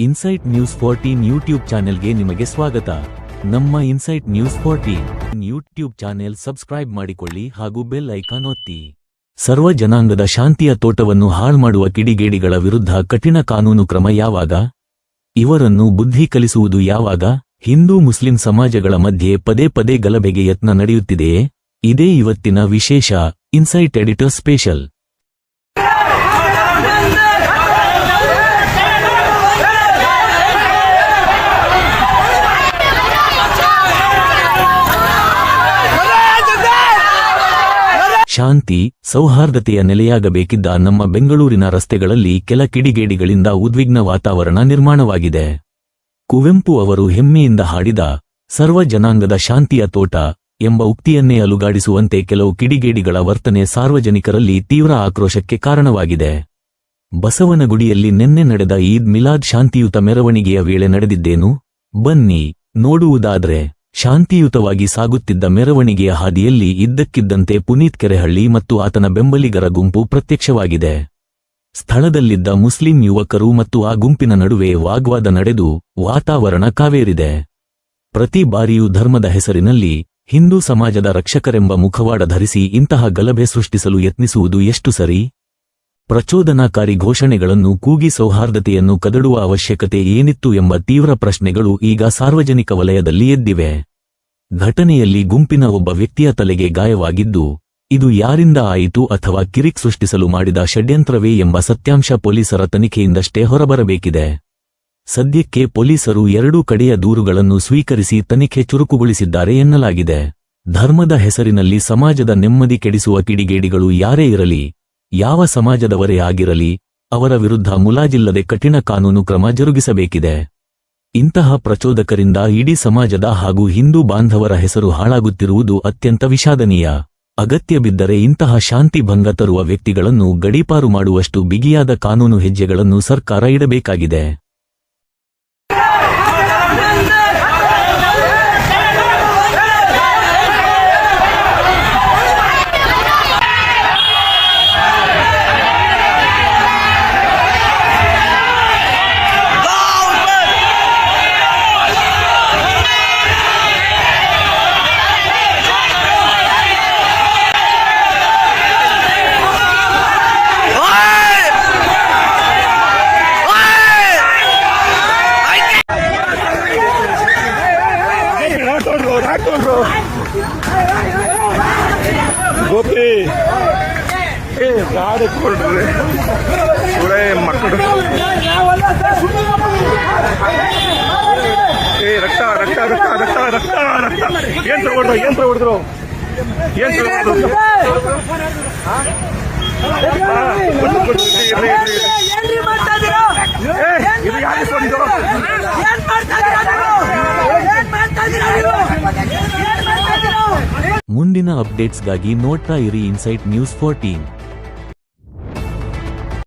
Insight news 14 YouTube ಚಾನೆಲ್ಗೆ ನಿಮಗೆ ಸ್ವಾಗತ. ನಮ್ಮ insight news 14 YouTube channel subscribe ಮಾಡಿಕೊಳ್ಳಿ ಹಾಗೂ ಬೆಲ್ ಐಕಾನ್ ಒತ್ತಿ. ಸರ್ವ ಜನಾಂಗದ ಶಾಂತಿಯ ತೋಟವನ್ನು ಹಾಳ್ಮಾಡುವ ಕಿಡಿಗೇಡಿಗಳ ವಿರುದ್ಧ ಕಠಿಣ ಕಾನೂನು ಕ್ರಮ ಯಾವಾಗ? ಇವರನ್ನು ಬುದ್ಧಿ ಕಲಿಸುವುದು ಯಾವಾಗ? ಹಿಂದೂ ಮುಸ್ಲಿಂ ಸಮಾಜಗಳ ಮಧ್ಯೆ ಪದೇ ಪದೇ ಗಲಭೆಗೆ ಯತ್ನ ನಡೆಯುತ್ತಿದೆಯೇ? ಇದೇ ಇವತ್ತಿನ ವಿಶೇಷ ಇನ್ಸೈಟ್ ಎಡಿಟರ್ ಸ್ಪೆಷಲ್. ಶಾಂತಿ ಸೌಹಾರ್ದತೆಯ ನೆಲೆಯಾಗಬೇಕಿದ್ದ ನಮ್ಮ ಬೆಂಗಳೂರಿನ ರಸ್ತೆಗಳಲ್ಲಿ ಕೆಲ ಕಿಡಿಗೇಡಿಗಳಿಂದ ಉದ್ವಿಗ್ನ ವಾತಾವರಣ ನಿರ್ಮಾಣವಾಗಿದೆ. ಕುವೆಂಪು ಅವರು ಹೆಮ್ಮೆಯಿಂದ ಹಾಡಿದ ಸರ್ವ ಜನಾಂಗದ ಶಾಂತಿಯ ತೋಟ ಎಂಬ ಉಕ್ತಿಯನ್ನೇ ಅಲುಗಾಡಿಸುವಂತೆ ಕೆಲವು ಕಿಡಿಗೇಡಿಗಳ ವರ್ತನೆ ಸಾರ್ವಜನಿಕರಲ್ಲಿ ತೀವ್ರ ಆಕ್ರೋಶಕ್ಕೆ ಕಾರಣವಾಗಿದೆ. ಬಸವನಗುಡಿಯಲ್ಲಿ ನಿನ್ನೆ ನಡೆದ ಈದ್ ಮಿಲಾದ್ ಶಾಂತಿಯುತ ಮೆರವಣಿಗೆಯ ವೇಳೆ ನಡೆದಿದ್ದೇನು? ಬನ್ನಿ ನೋಡುವುದಾದ್ರೆ. ಶಾಂತಿಯುತವಾಗಿ ಸಾಗುತ್ತಿದ್ದ ಮೆರವಣಿಗೆಯ ಹಾದಿಯಲ್ಲಿ ಇದ್ದಕ್ಕಿದ್ದಂತೆ ಪುನೀತ್ ಕೆರೆಹಳ್ಳಿ ಮತ್ತು ಆತನ ಬೆಂಬಲಿಗರ ಗುಂಪು ಪ್ರತ್ಯಕ್ಷವಾಗಿದೆ. ಸ್ಥಳದಲ್ಲಿದ್ದ ಮುಸ್ಲಿಂ ಯುವಕರು ಮತ್ತು ಆ ಗುಂಪಿನ ನಡುವೆ ವಾಗ್ವಾದ ನಡೆದು ವಾತಾವರಣ ಕಾವೇರಿದೆ. ಪ್ರತಿ ಬಾರಿಯೂ ಧರ್ಮದ ಹೆಸರಿನಲ್ಲಿ ಹಿಂದೂ ಸಮಾಜದ ರಕ್ಷಕರೆಂಬ ಮುಖವಾಡ ಧರಿಸಿ ಇಂತಹ ಗಲಭೆ ಸೃಷ್ಟಿಸಲು ಯತ್ನಿಸುವುದು ಎಷ್ಟು ಸರಿ? ಪ್ರಚೋದನಾಕಾರಿ ಘೋಷಣೆಗಳನ್ನು ಕೂಗಿ ಸೌಹಾರ್ದತೆಯನ್ನು ಕದಡುವ ಅವಶ್ಯಕತೆ ಏನಿತ್ತು ಎಂಬ ತೀವ್ರ ಪ್ರಶ್ನೆಗಳು ಈಗ ಸಾರ್ವಜನಿಕ ವಲಯದಲ್ಲಿ ಎದ್ದಿವೆ. ಘಟನೆಯಲ್ಲಿ ಗುಂಪಿನ ಒಬ್ಬ ವ್ಯಕ್ತಿಯ ತಲೆಗೆ ಗಾಯವಾಗಿದ್ದು, ಇದು ಯಾರಿಂದ ಆಯಿತು ಅಥವಾ ಕಿರಿಕ್ ಸೃಷ್ಟಿಸಲು ಮಾಡಿದ ಷಡ್ಯಂತ್ರವೇ ಎಂಬ ಸತ್ಯಾಂಶ ಪೊಲೀಸರ ತನಿಖೆಯಿಂದಷ್ಟೇ ಹೊರಬರಬೇಕಿದೆ. ಸದ್ಯಕ್ಕೆ ಪೊಲೀಸರು ಎರಡೂ ಕಡೆಯ ದೂರುಗಳನ್ನು ಸ್ವೀಕರಿಸಿ ತನಿಖೆ ಚುರುಕುಗೊಳಿಸಿದ್ದಾರೆ ಎನ್ನಲಾಗಿದೆ. ಧರ್ಮದ ಹೆಸರಿನಲ್ಲಿ ಸಮಾಜದ ನೆಮ್ಮದಿ ಕೆಡಿಸುವ ಕಿಡಿಗೇಡಿಗಳು ಯಾರೇ ಇರಲಿ, ಯಾವ ಸಮಾಜದವರೇ ಆಗಿರಲಿ, ಅವರ ವಿರುದ್ಧ ಮುಲಾಜಿಲ್ಲದೆ ಕಠಿಣ ಕಾನೂನು ಕ್ರಮ ಜರುಗಿಸಬೇಕಿದೆ. ಇಂತಹ ಪ್ರಚೋದಕರಿಂದ ಇಡೀ ಸಮಾಜದ ಹಾಗೂ ಹಿಂದೂ ಬಾಂಧವರ ಹೆಸರು ಹಾಳಾಗುತ್ತಿರುವುದು ಅತ್ಯಂತ ವಿಷಾದನೀಯ. ಅಗತ್ಯ ಬಿದ್ದರೆ ಇಂತಹ ಶಾಂತಿ ಭಂಗ ತರುವ ವ್ಯಕ್ತಿಗಳನ್ನು ಗಡೀಪಾರು ಮಾಡುವಷ್ಟು ಬಿಗಿಯಾದ ಕಾನೂನು ಹೆಜ್ಜೆಗಳನ್ನು ಸರ್ಕಾರ ಇಡಬೇಕಾಗಿದೆ. ಗೋಪಿ ಗಾಡಿ ಕೊಡ್ರಿ ಸುರೇ ಮಕ್ಕಳು. ರಕ್ತ ರಕ್ತ ರಕ್ತ ರಕ್ತ ರಕ್ತ ರಕ್ತ ಏನ್ ತಗೊಂಡ್ರು ಇದು ಯಾರು? ಮುಂದಿನ ಅಪ್ಡೇಟ್ಸ್ಗಾಗಿ ನೋಡ್ತಾ ಇರಿ ಇನ್ಸೈಟ್ ನ್ಯೂಸ್ 14.